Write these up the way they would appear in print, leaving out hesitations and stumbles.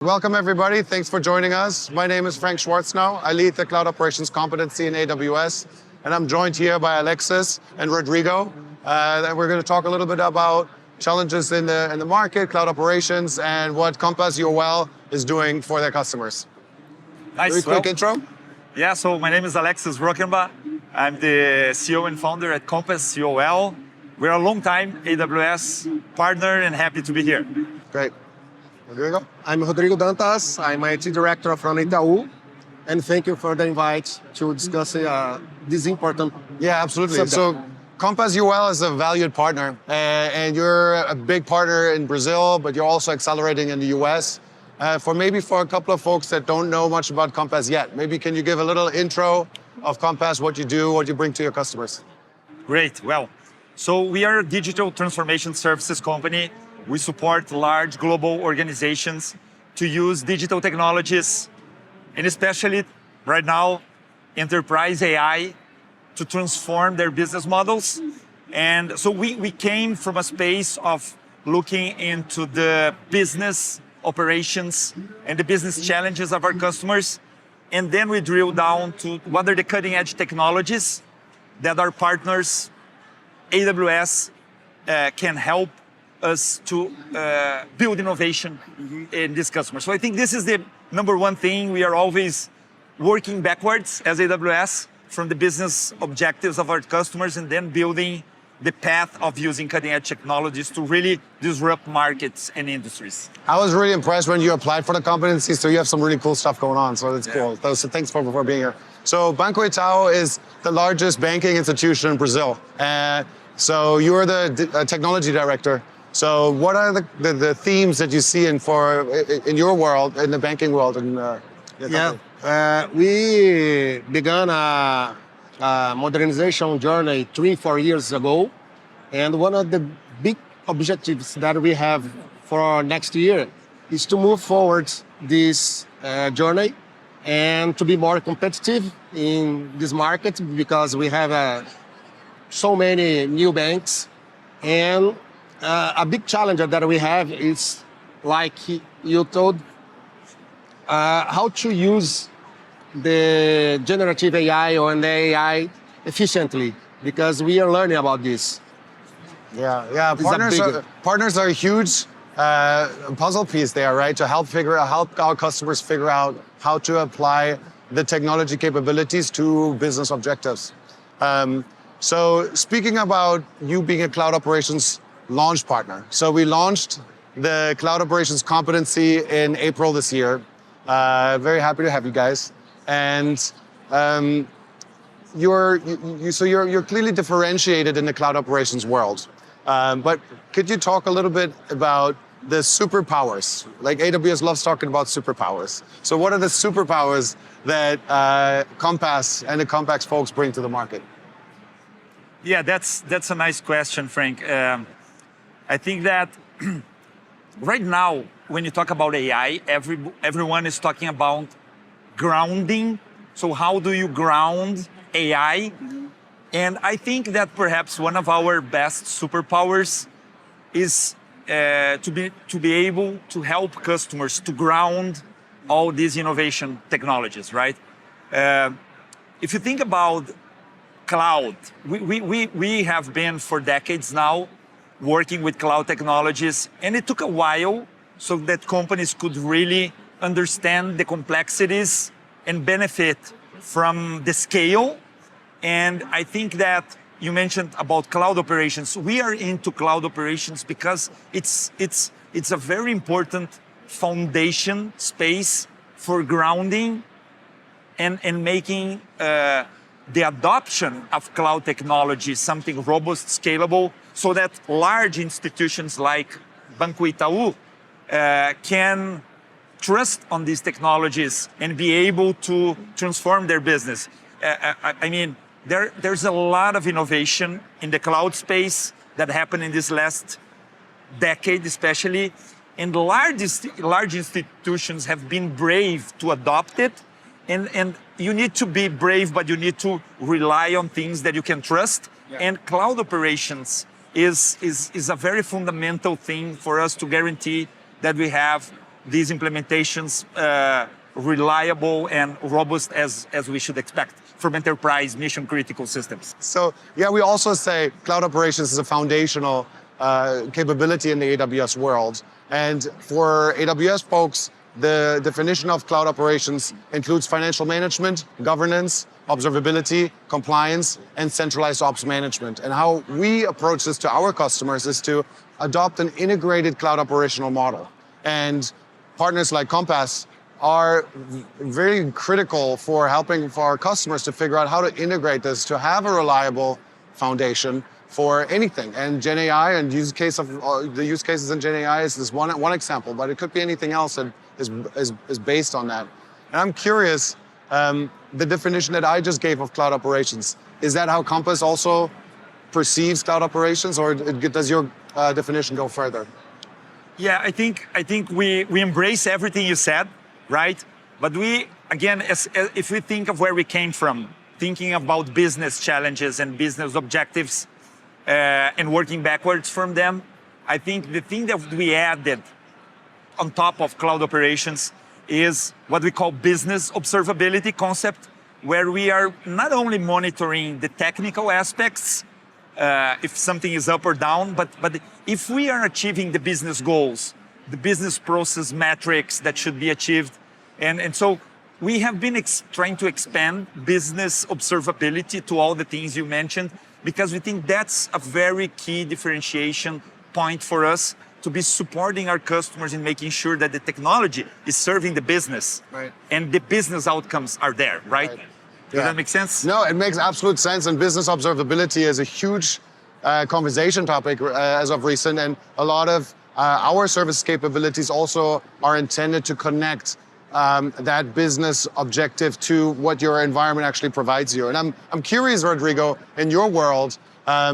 Welcome everybody, thanks for joining us. My name is Frank Schwarzenau. I lead the Cloud Operations Competency in AWS, and I'm joined here by Alexis and Rodrigo. And we're going to talk a little bit about challenges in the market, cloud operations, and what Compass UOL is doing for their customers. Nice. Very quick intro. Yeah, so my name is Alexis Rockenbach. I'm the CEO and founder at Compass UOL. We're a long-time AWS partner and happy to be here. Great. Rodrigo? I'm Rodrigo Dantas. I'm IT director from Itaú. And thank you for the invite to discuss this important Absolutely. subject. So Compass UOL is a valued partner, and you're a big partner in Brazil, but you're also accelerating in the US. For a couple of folks that don't know much about Compass yet, maybe can you give a little intro of Compass, what you do, what you bring to your customers? Great. Well, so we are a digital transformation services company. We support large global organizations to use digital technologies, and especially right now, enterprise AI, to transform their business models. And so we came from a space of looking into the business operations and the business challenges of our customers. And then we drill down to what are the cutting edge technologies that our partners, AWS, can help us to build innovation in this customer. So I think this is the number one thing. We are always working backwards as AWS from the business objectives of our customers and then building the path of using cutting edge technologies to really disrupt markets and industries. I was really impressed when you applied for the competency, so you have some really cool stuff going on, so that's cool. So thanks for being here. So Banco Itaú is the largest banking institution in Brazil. So you're the technology director. So what are the themes that you see in your world, in the banking world? We began a modernization journey 3-4 years ago. And one of the big objectives that we have for next year is to move forward this journey and to be more competitive in this market because we have so many new banks. And a big challenge that we have is, like you told, how to use the generative AI or the AI efficiently, because we are learning about this. Partners are a huge puzzle piece there, right? To help our customers figure out how to apply the technology capabilities to business objectives. So speaking about you being a cloud operations launch partner. So we launched the Cloud Operations Competency in April this year. Very happy to have you guys. And you're clearly differentiated in the cloud operations world. But could you talk a little bit about the superpowers? Like AWS loves talking about superpowers. So what are the superpowers that Compass and the Compass folks bring to the market? Yeah, that's a nice question, Frank. I think that right now, when you talk about AI, everyone is talking about grounding. So how do you ground AI? And I think that perhaps one of our best superpowers is to be able to help customers to ground all these innovation technologies, right? If you think about cloud, we have been for decades now working with cloud technologies, and it took a while so that companies could really understand the complexities and benefit from the scale. And I think that you mentioned about cloud operations. We are into cloud operations because it's a very important foundation space for grounding and making the adoption of cloud technology something robust, scalable, so that large institutions like Banco Itaú can trust on these technologies and be able to transform their business. I mean, there's a lot of innovation in the cloud space that happened in this last decade, especially, and large institutions have been brave to adopt it. And you need to be brave, but you need to rely on things that you can trust. Yeah. And cloud operations is a very fundamental thing for us to guarantee that we have these implementations reliable and robust as we should expect from enterprise mission critical systems. So yeah, we also say cloud operations is a foundational capability in the AWS world. And for AWS folks, the definition of cloud operations includes financial management, governance, observability, compliance, and centralized ops management. And how we approach this to our customers is to adopt an integrated cloud operational model. And partners like Compass are very critical for helping for our customers to figure out how to integrate this to have a reliable foundation for anything. And Gen AI and the use cases in Gen AI is this one example, but it could be anything else that is based on that. And I'm curious, the definition that I just gave of cloud operations, is that how Compass also perceives cloud operations, or does your definition go further? Yeah, I think we embrace everything you said, right? But we, again, if we think of where we came from, thinking about business challenges and business objectives and working backwards from them, I think the thing that we added on top of cloud operations is what we call business observability concept, where we are not only monitoring the technical aspects, if something is up or down, but if we are achieving the business goals, the business process metrics that should be achieved. And so we have been trying to expand business observability to all the things you mentioned, because we think that's a very key differentiation point for us to be supporting our customers in making sure that the technology is serving the business, right, and the business outcomes are there, right? Does that make sense? No, it makes absolute sense. And business observability is a huge conversation topic as of recent. And a lot of our service capabilities also are intended to connect that business objective to what your environment actually provides you. And I'm curious, Rodrigo, in your world,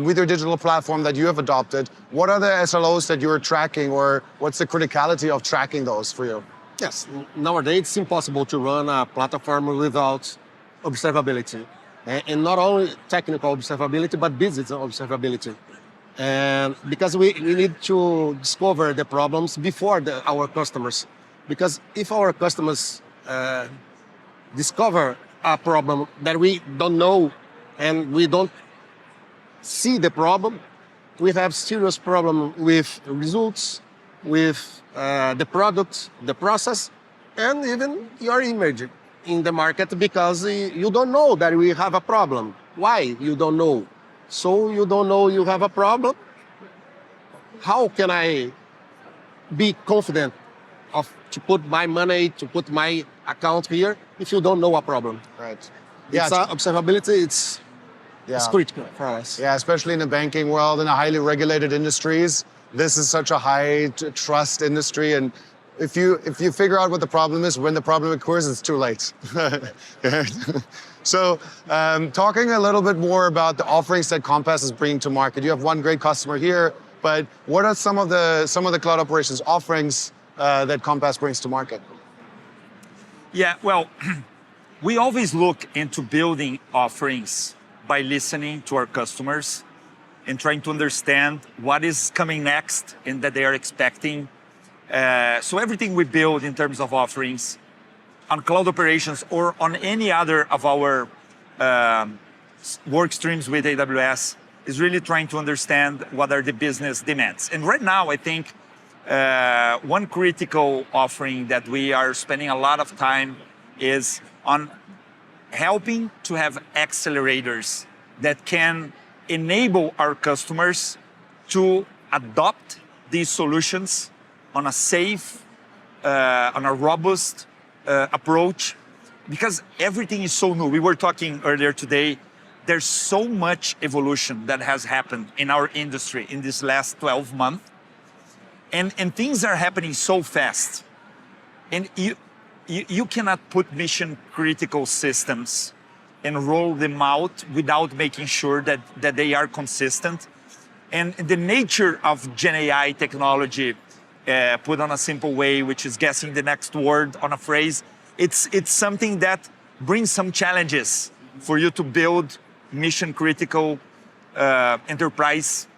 with your digital platform that you have adopted, what are the SLOs that you're tracking, or what's the criticality of tracking those for you? Yes, nowadays it's impossible to run a platform without observability. And not only technical observability, but business observability. And because we need to discover the problems before our customers. Because if our customers discover a problem that we don't know and we don't see the problem, we have serious problem with results, with the product, the process, and even your image in the market, because you don't know that we have a problem. Why you don't know? So you don't know you have a problem. How can I be confident to put my money, to put my account here, if you don't know a problem? Right. Yeah, observability, it's critical for us. Yeah, especially in the banking world, in the highly regulated industries. This is such a high trust industry, and if you figure out what the problem is when the problem occurs, it's too late. So, talking a little bit more about the offerings that Compass is bringing to market. You have one great customer here, but what are some of the cloud operations offerings that Compass brings to market? Yeah, well, we always look into building offerings by listening to our customers and trying to understand what is coming next and that they are expecting. So everything we build in terms of offerings on cloud operations or on any other of our work streams with AWS is really trying to understand what are the business demands. And right now, I think one critical offering that we are spending a lot of time is on helping to have accelerators that can enable our customers to adopt these solutions on a safe, on a robust approach, because everything is so new. We were talking earlier today, there's so much evolution that has happened in our industry in this last 12 months, and things are happening so fast. And you cannot put mission critical systems and roll them out without making sure that they are consistent. And the nature of Gen AI technology, put on a simple way, which is guessing the next word on a phrase, it's something that brings some challenges for you to build mission critical enterprise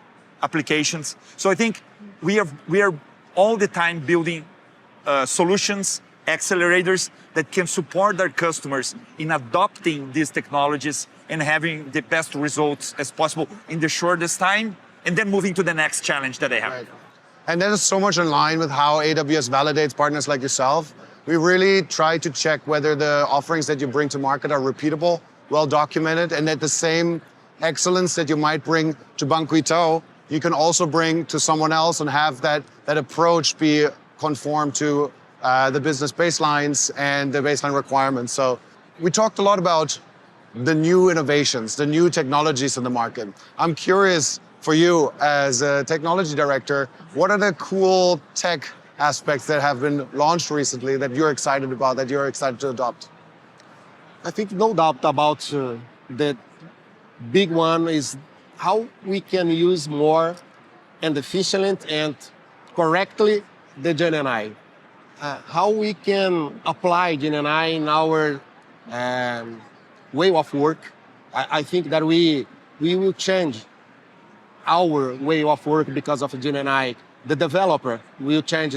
applications. So I think we are all the time building solutions, accelerators that can support their customers in adopting these technologies and having the best results as possible in the shortest time, and then moving to the next challenge that they have. Right. And that is so much in line with how AWS validates partners like yourself. We really try to check whether the offerings that you bring to market are repeatable, well documented, and that the same excellence that you might bring to Banco Itaú, you can also bring to someone else and have that approach be conformed to the business baselines and the baseline requirements. So we talked a lot about the new innovations, the new technologies in the market. I'm curious for you as a technology director, what are the cool tech aspects that have been launched recently that you're excited about, that you're excited to adopt? I think no doubt about the big one is how we can use more and efficient and correctly the GenAI. How we can apply GenAI in our way of work. I think that we will change our way of work because of GenAI. The developer will change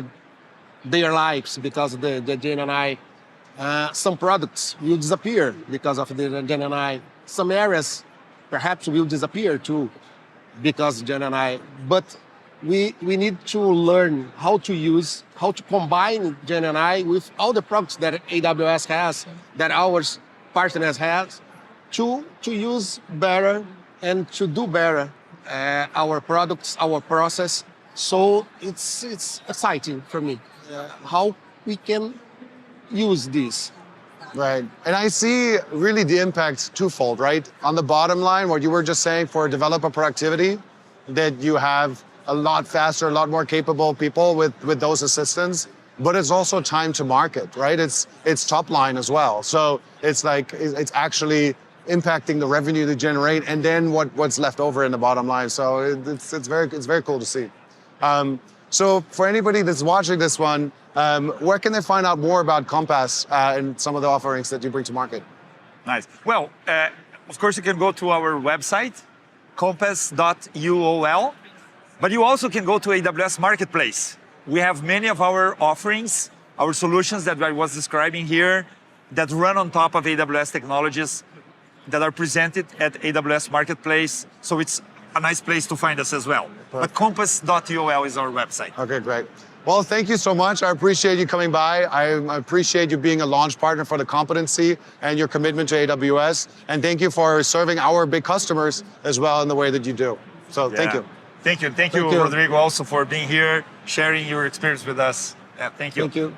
their lives because of the GenAI. Some products will disappear because of the GenAI. Some areas perhaps will disappear too because of GenAI. But we need to learn how to combine GenAI with all the products that AWS has, that our partners have, to use better and to do better our products, our process. So it's exciting for me how we can use this. Right. And I see really the impact twofold, right? On the bottom line, what you were just saying for developer productivity, that you have a lot faster, a lot more capable people with those assistants, but it's also time to market, right? It's top line as well. So it's like, it's actually impacting the revenue they generate and then what's left over in the bottom line. So it's very cool to see. So for anybody that's watching this one, where can they find out more about Compass and some of the offerings that you bring to market? Nice. Well, of course, you can go to our website, compass.uol, but you also can go to AWS Marketplace. We have many of our offerings, our solutions that I was describing here, that run on top of AWS technologies that are presented at AWS Marketplace. So it's a nice place to find us as well. But compass.uol is our website. Okay, great. Well, thank you so much. I appreciate you coming by. I appreciate you being a launch partner for the competency and your commitment to AWS. And thank you for serving our big customers as well in the way that you do. So thank you. Thank you, Rodrigo, also for being here, sharing your experience with us. Thank you. Thank you.